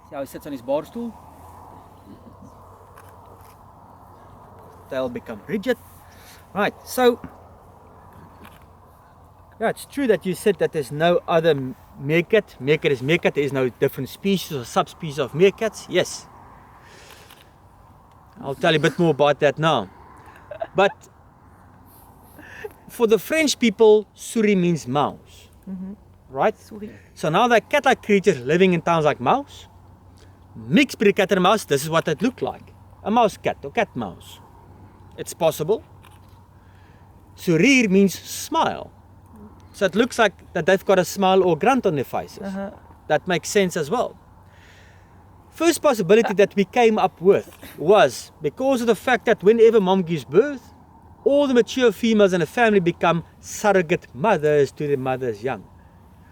See how he sits on his bar stool? Tail become rigid. Right, so yeah, it's true that you said that there's no other meerkat. Meerkat is meerkat. There is no different species or subspecies of meerkats. Yes. I'll tell you a bit more about that now. But for the French people, souris means mouse. Right? Souris. So now the cat-like creatures living in towns like mouse, mixed breed cat and mouse, this is what it looked like. A mouse cat or cat mouse. It's possible. Sourire means smile. So it looks like that they've got a smile or grunt on their faces. That makes sense as well. First possibility that we came up with was because of the fact that whenever mom gives birth, all the mature females in a family become surrogate mothers to their mother's young.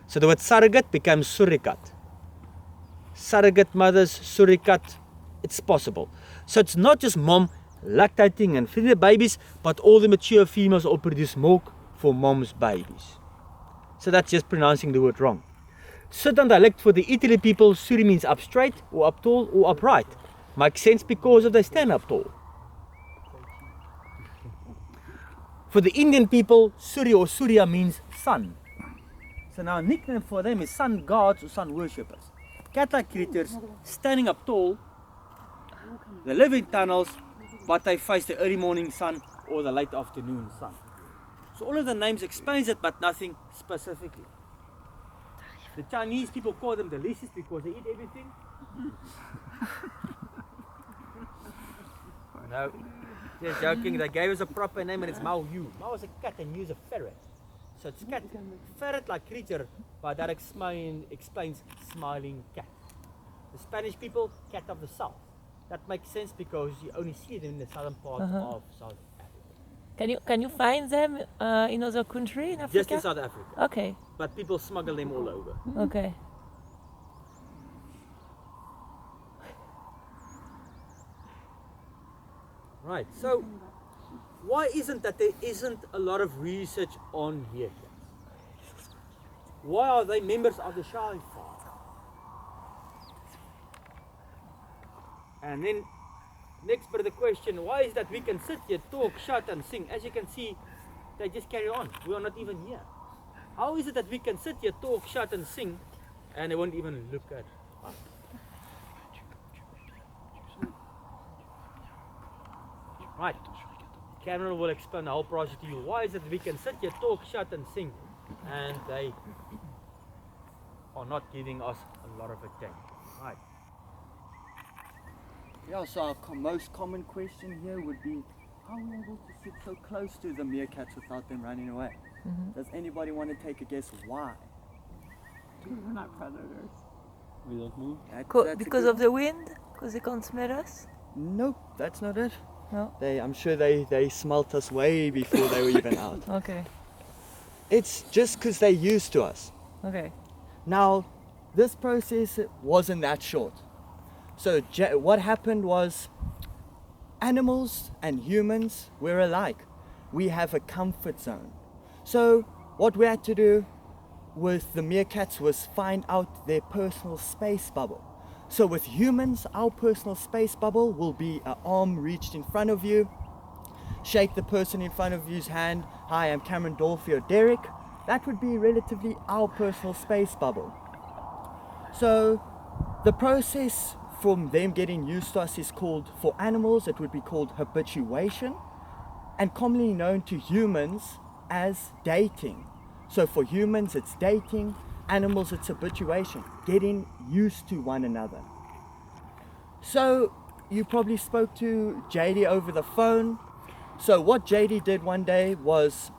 So the word surrogate becomes surrogat. Surrogate mothers, surrogat, it's possible. So it's not just mom lactating and feeding the babies, but all the mature females all produce milk for mom's babies. So that's just pronouncing the word wrong. Certain dialect for the Italy people, suri means up straight or up tall or upright. Makes sense because of they stand up tall. For the Indian people, suri or surya means sun. So now a nickname for them is sun gods or sun worshippers. Cat-like creatures standing up tall. They live in tunnels, but they face the early morning sun or the late afternoon sun. So all of the names explains it, but nothing specifically. The Chinese people call them delicious because they eat everything. No, just joking. They gave us a proper name and it's Mao Yu. Mao is a cat and Yu is a ferret. So it's cat, ferret-like creature, but that explains smiling cat. The Spanish people, cat of the south. That makes sense because you only see them in the southern part of South Africa. Can you find them in other countries in Africa? Just in South Africa. Okay. But people smuggle them all over. Okay. Right, so why isn't that there isn't a lot of research on meerkats? Why are they members of the shy farm? And then next part of the question, why is that we can sit here, talk, shout and sing? As you can see, they just carry on. We are not even here. How is it that we can sit here, talk, shout and sing and they won't even look at us? Right. Cameron will explain the whole process to you. Why is it we can sit here, talk, shout and sing and they are not giving us a lot of attention? Right. Yeah, so our most common question here would be, how are we able to sit so close to the meerkats without them running away? Does anybody want to take a guess why? We're not predators. We don't move. Because of the wind? Because they can't smell us? Nope, that's not it. No? I'm sure they smelt us way before they were even out. Okay. It's just because they're used to us. Okay. Now, this process wasn't that short. So what happened was, animals and humans, we're alike. We have a comfort zone. So what we had to do with the meerkats was find out their personal space bubble. So with humans, our personal space bubble will be an arm reached in front of you. Shake the person in front of you's hand. Hi, I'm Cameron, Dolphy or Derek. That would be relatively our personal space bubble. So the process from them getting used to us is called, for animals, it would be called habituation, and commonly known to humans as dating. So for humans, it's dating. Animals, it's habituation, getting used to one another. So you probably spoke to JD over the phone. So what JD did one day was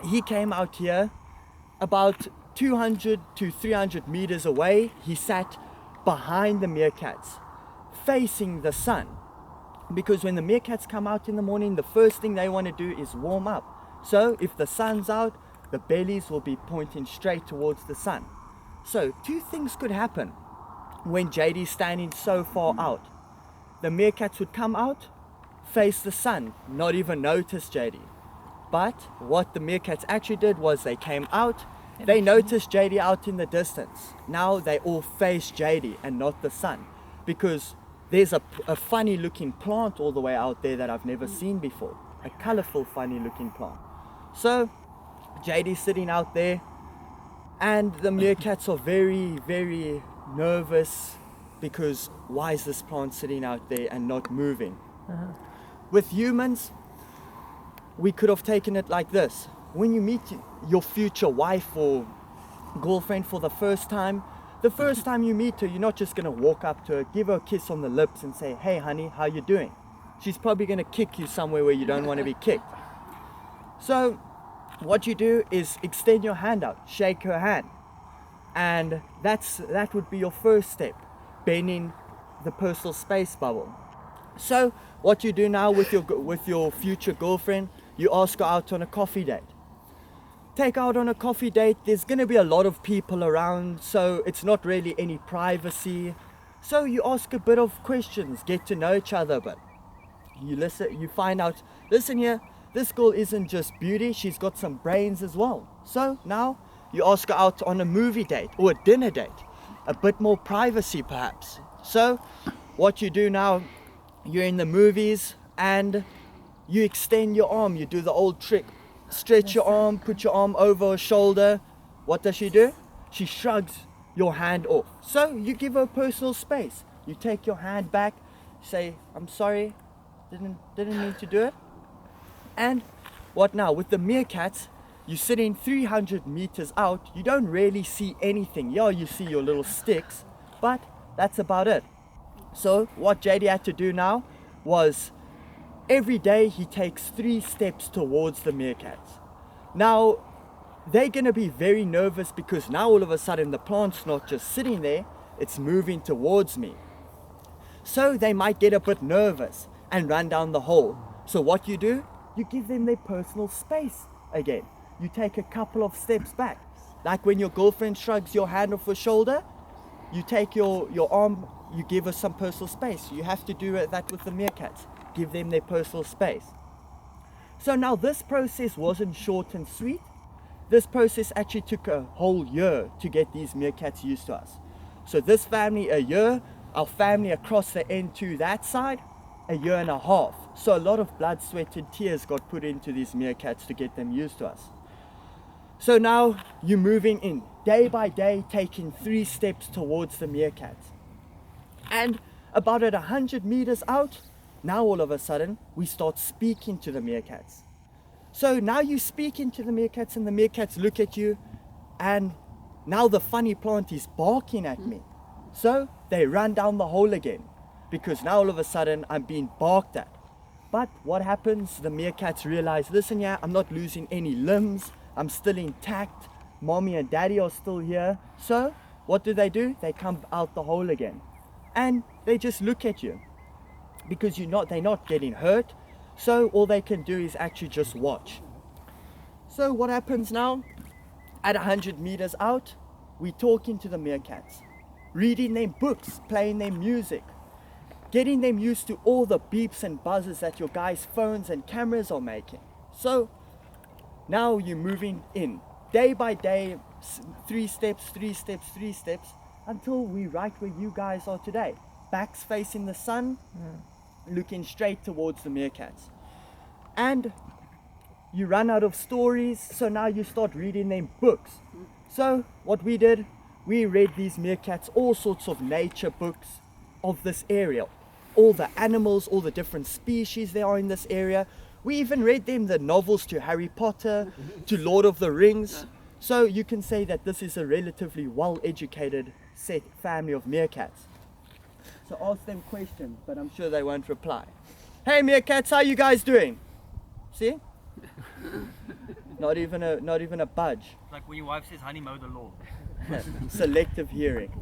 he came out here about 200 to 300 meters away. He sat behind the meerkats, facing the sun. Because when the meerkats come out in the morning, the first thing they want to do is warm up. So if the sun's out, the bellies will be pointing straight towards the sun. So two things could happen when JD's standing so far out. The meerkats would come out, face the sun, not even notice JD. But what the meerkats actually did was they came out They notice JD out in the distance. Now they all face JD and not the sun, because there's a funny looking plant all the way out there that I've never seen before. A colorful, funny looking plant. So JD's sitting out there, and the meerkats are very, very nervous, because why is this plant sitting out there and not moving? With humans, we could have taken it like this. When you meet your future wife or girlfriend for the first time you meet her, you're not just going to walk up to her, give her a kiss on the lips and say, "Hey honey, how you doing?" She's probably going to kick you somewhere where you don't want to be kicked. So what you do is extend your hand out, shake her hand, and that would be your first step, bending the personal space bubble. So what you do now with your future girlfriend, you ask her out on a coffee date. Take out on a coffee date, there's going to be a lot of people around, so it's not really any privacy. So you ask a bit of questions, get to know each other a bit. You listen, you find out, listen here, this girl isn't just beauty, she's got some brains as well. So now you ask her out on a movie date or a dinner date, a bit more privacy perhaps. So what you do now, you're in the movies and you extend your arm, you do the old trick. Stretch your arm, put your arm over her shoulder. What does she do? She shrugs your hand off. So you give her personal space. You take your hand back, say, "I'm sorry, didn't mean to do it." And what now? With the meerkats, you're sitting 300 meters out, you don't really see anything. Yeah, you see your little sticks, but that's about it. So what JD had to do now was, every day he takes 3 steps towards the meerkats. Now, they're going to be very nervous, because now all of a sudden the plant's not just sitting there, it's moving towards me. So they might get a bit nervous and run down the hole. So what you do, you give them their personal space again. You take a couple of steps back. Like when your girlfriend shrugs your hand off her shoulder, you take your arm, you give her some personal space. You have to do that with the meerkats. Give them their personal space. So now this process wasn't short and sweet. This process actually took a whole year to get these meerkats used to us. So this family, a year. Our family across the end to that side, a year and a half. So a lot of blood, sweat and tears got put into these meerkats to get them used to us. So now you're moving in, day by day, taking 3 steps towards the meerkats. And about at 100 meters out, now all of a sudden, we start speaking to the meerkats. So now you speak into the meerkats and the meerkats look at you, and now the funny plant is barking at me. So they run down the hole again, because now all of a sudden I'm being barked at. But what happens? The meerkats realize, listen here, I'm not losing any limbs, I'm still intact, mommy and daddy are still here. So what do? They come out the hole again. And they just look at you, because they're not getting hurt, so all they can do is actually just watch. So what happens now? At 100 meters out, we're talking to the meerkats, reading them books, playing them music, getting them used to all the beeps and buzzes that your guys' phones and cameras are making. So now you're moving in, day by day, 3 steps, 3 steps, 3 steps, until we're right where you guys are today. Backs facing the sun, looking straight towards the meerkats. And you run out of stories, so now you start reading them books. So what we did, we read these meerkats all sorts of nature books of this area, all the animals, all the different species there are in this area. We even read them the novels to Harry Potter, to Lord of the Rings. So you can say that this is a relatively well-educated set family of meerkats. So ask them questions, but I'm sure they won't reply. Hey meerkats, how you guys doing? See? Not even a budge. Like when your wife says, "Honey, mow the lawn." Selective hearing.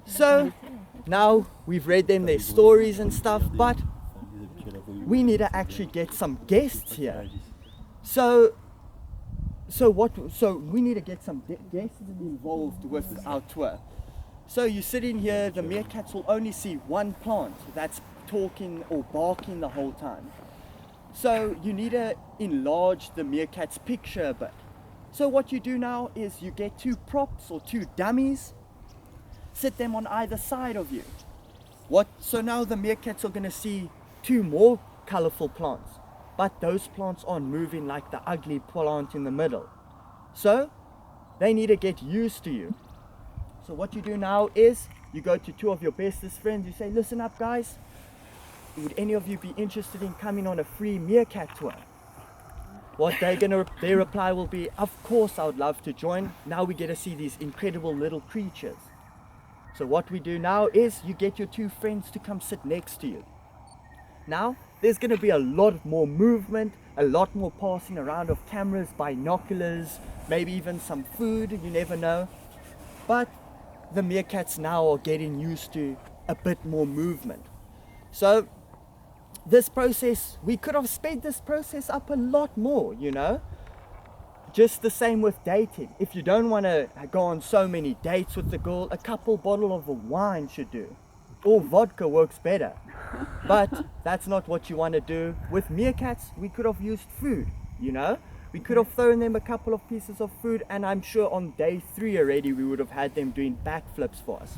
So now we've read them their stories and stuff, but we need to actually get some guests here. So we need to get some guests involved with our tour. So you sit in here, the meerkats will only see one plant that's talking or barking the whole time. So you need to enlarge the meerkat's picture a bit. So what you do now is you get 2 props or 2 dummies, sit them on either side of you. So now the meerkats are going to see 2 more colorful plants, but those plants aren't moving like the ugly plant in the middle. So they need to get used to you. So what you do now is you go to 2 of your bestest friends, you say, listen up guys, would any of you be interested in coming on a free meerkat tour? What their reply will be, of course I would love to join. Now we get to see these incredible little creatures. So what we do now is you get your 2 friends to come sit next to you. Now there's going to be a lot more movement, a lot more passing around of cameras, binoculars, maybe even some food, you never know. But the meerkats now are getting used to a bit more movement. So this process, we could have sped this process up a lot more, you know. Just the same with dating. If you don't want to go on so many dates with the girl, a couple bottle of wine should do. Or vodka works better. But that's not what you want to do. With meerkats, we could have used food, you know. We could have thrown them a couple of pieces of food, and I'm sure on day 3 already we would have had them doing backflips for us.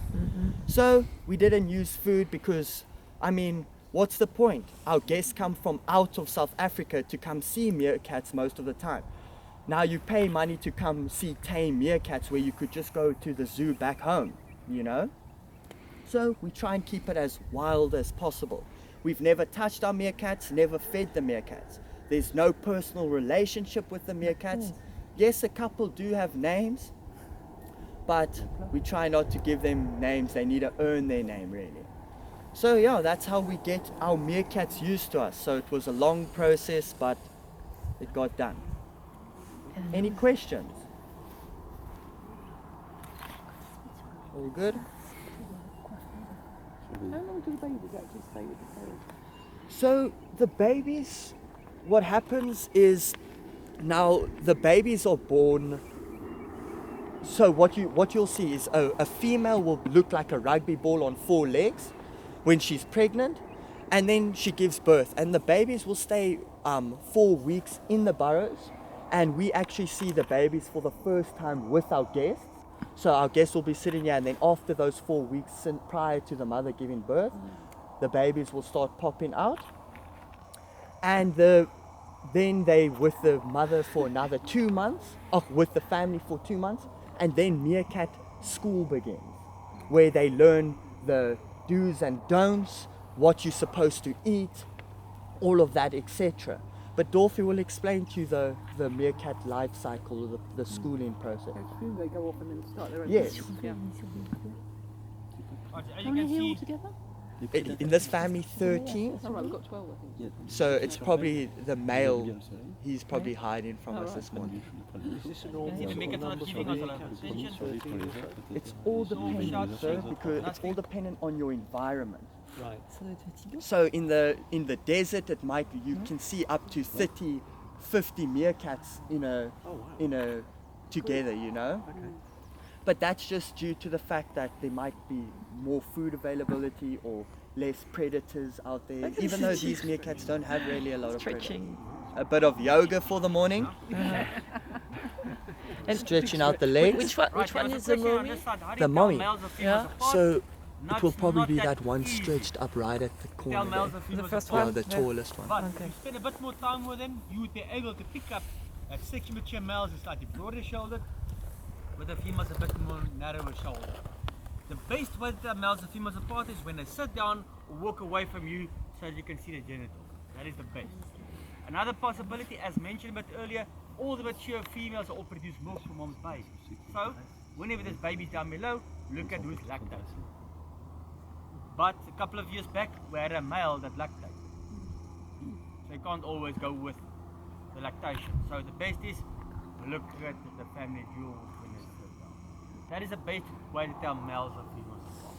So we didn't use food because, I mean, what's the point? Our guests come from out of South Africa to come see meerkats most of the time. Now you pay money to come see tame meerkats where you could just go to the zoo back home, you know? So we try and keep it as wild as possible. We've never touched our meerkats, never fed the meerkats. There's no personal relationship with the meerkats. Yes, a couple do have names, but we try not to give them names. They need to earn their name, really. So yeah, that's how we get our meerkats used to us. So it was a long process, but it got done. Any questions? All good? How long do the babies actually stay with the parents? So the babies, what happens is now the babies are born. So what you'll see is a female will look like a rugby ball on 4 legs when she's pregnant, and then she gives birth, and the babies will stay 4 weeks in the burrows, and we actually see the babies for the first time with our guests. So our guests will be sitting here, and then after those 4 weeks prior to the mother giving birth, the babies will start popping out, and then they with the mother for another 2 months, with the family for 2 months, and then meerkat school begins, where they learn the do's and don'ts, what you're supposed to eat, all of that, etc. But Dorothy will explain to you the meerkat life cycle, the schooling process. I assume they go off and then start their own. Yes. Yeah. As How you many can here see, altogether? In this family, 13. Oh, right, we've got 12, I think. So it's probably the male. He's probably hiding from us right. this morning. the meerkats are not giving us a lot of attention. It's all dependent, sir, because it's all dependent on your environment. Right. So in the desert, it might you can see up to 30, 50 meerkats in a together, you know. But that's just due to the fact that there might be more food availability or less predators out there. Even though these meerkats don't have really a lot of predators. A bit of yoga for the morning. And Stretching out the legs. Which one is the mummy? The mummy. Yeah. So it will probably be that one stretched up right at the Tell corner males there. and females first apart. Yeah, the tallest one. But Okay. if you spend a bit more time with them, you would be able to pick up that sexually mature males is slightly broader shouldered, with the females a bit more narrower shoulder. The best way to tell males and females apart is when they sit down or walk away from you so that you can see their genitals. That is the best. Another possibility, as mentioned a bit earlier, all the mature females all produce milk from mom's babies. So, whenever there's babies down below, look at who's lactating. But a couple of years back, we had a male that lactated. So you can't always go with the lactation. So the best is look at the family jewels when they sit down. That is the best way to tell males and females apart.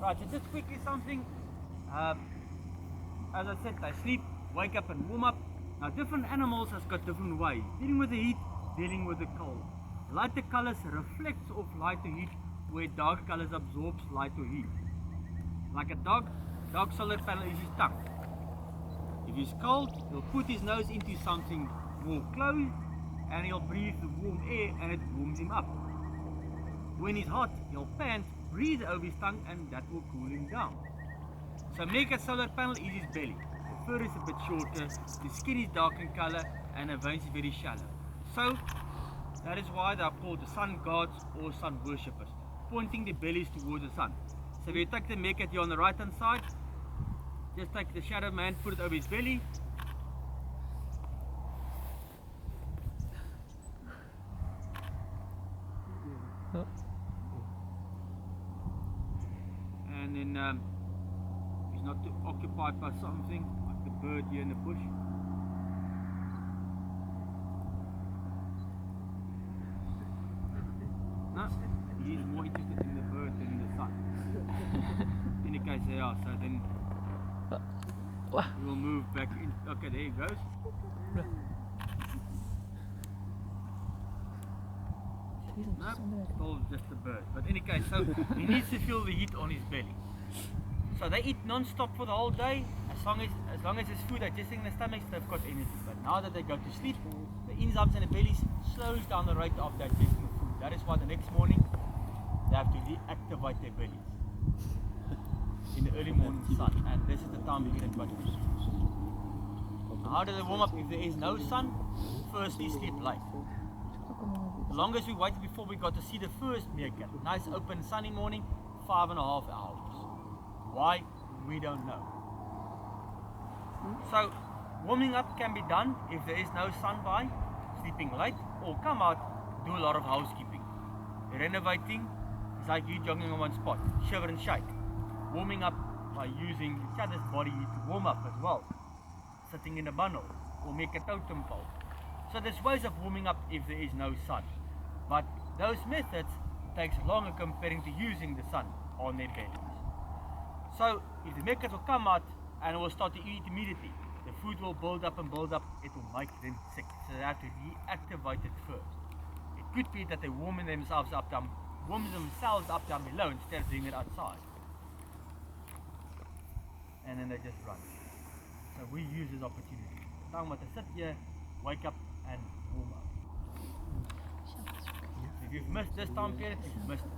Right, so just quickly something. As I said, they sleep, wake up and warm up. Now different animals has got different ways. Dealing with the heat, dealing with the cold. Lighter colors reflects off lighter heat, where dark colors absorbs light or heat. Like a dog's solar panel is his tongue. If he's cold, he'll put his nose into something more closed, and he'll breathe the warm air and it warms him up. When he's hot, he'll pant, breathe over his tongue, and that will cool him down. So meerkat's solar panel is his belly. The fur is a bit shorter, the skin is dark in color, and the veins is very shallow. So that is why they are called the sun gods or sun worshippers, pointing their bellies towards the sun. So if you take the meerkat here on the right hand side, just take the shadow man, put it over his belly. And then he's not too occupied by something like the bird here in the bush. No, he's more interested in the bird than in the sun. In any case, they are. So then we'll move back in. Okay, there he goes. No, still just a bird. But in any case, so he needs to feel the heat on his belly. So they eat non-stop for the whole day. As long as there's food digesting in the stomachs, they've got energy. But now that they go to sleep, the enzymes in the belly slows down the rate of digesting food. That is why the next morning they have to reactivate their bellies in the early morning sun. And this is the time we get what we eat. How do they warm up if there is no sun? Firstly, sleep late. The longest we waited before we got to see the first meerkat, nice open sunny morning, 5.5 hours. Why? We don't know. So warming up can be done if there is no sun by, sleeping late, or come out, do a lot of housekeeping. Renovating is like you jogging on one spot, shiver and shake. Warming up by using each other's body to warm up as well. Sitting in a bundle or make a totem pole. So there's ways of warming up if there is no sun. But those methods takes longer comparing to using the sun on their bellies. So if the meerkats will come out and will start to eat immediately, the food will build up and build up, it will make them sick. So they have to reactivate it first. It could be that they warm themselves up down below instead of doing it outside. And then they just run. So we use this opportunity. Time to sit here, wake up and warm up. If you've missed this time period, you've missed it.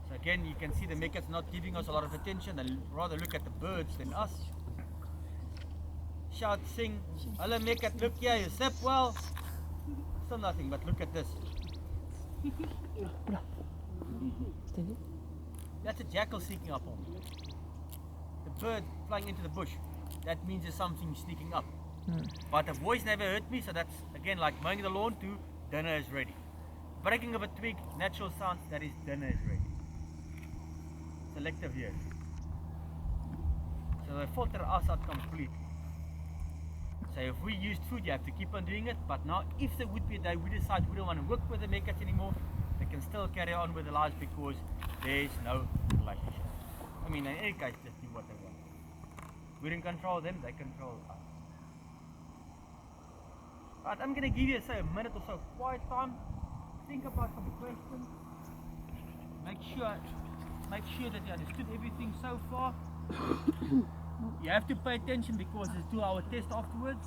So again, you can see the meerkats not giving us a lot of attention. They rather look at the birds than us. Shout, sing, hello meerkat, look here, you slept well. Still nothing, but look at this. That's a jackal sneaking up on me. The bird flying into the bush, that means there's something sneaking up. But the voice never hurt me, so that's again like mowing the lawn to dinner is ready. Breaking of a twig, natural sounds, that is dinner is ready. Selective here. So they filter us out completely. So if we used food, you have to keep on doing it, but now if there would be a day we decide we don't want to work with the meerkats anymore, they can still carry on with their lives because there is no relationship. I mean, in any case, just do what they want. We don't control them, they control us. But I'm going to give you, say, a minute or so quiet time. Think about some questions. Make sure that you understood everything so far. You have to pay attention because there's a 2-hour test afterwards.